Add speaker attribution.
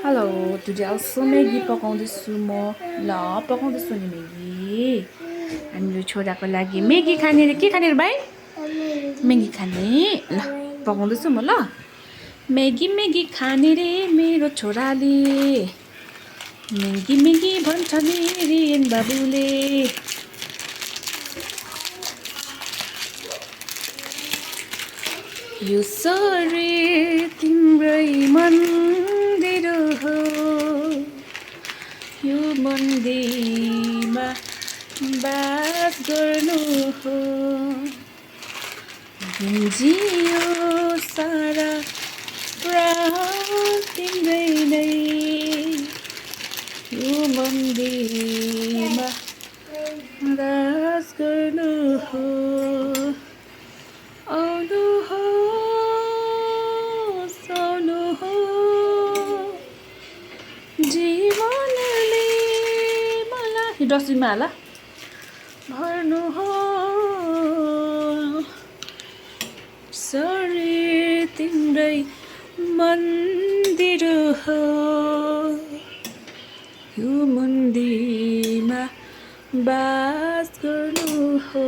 Speaker 1: hello today also Maggi पकाउँदैछु म ल पकाउँदैछु नि म्यागी हाम्रो छोराको लागि म्यागी खाने रे के खाने रे भाइ म्यागी खाने ल पकाउँदैछु म ल म्यागी म्यागी खाने रे मेरो छोराले म्यागी म्यागी भन्छ मेरी बाबुले यो शरीर तिम्रै मन्दिर हो यो मन्दिरमा बास गर्नु हो जियो सारा प्राण तिम्रै नै यो मन्दिरमा बास गर्नु हो आउनु हो आउनु हो जीवनले मलाई डस्टबिनमा हाल भर्नु हो शरीर तिम्रै मन्दिर हो यो मन्दिरमा बास गर्नु हो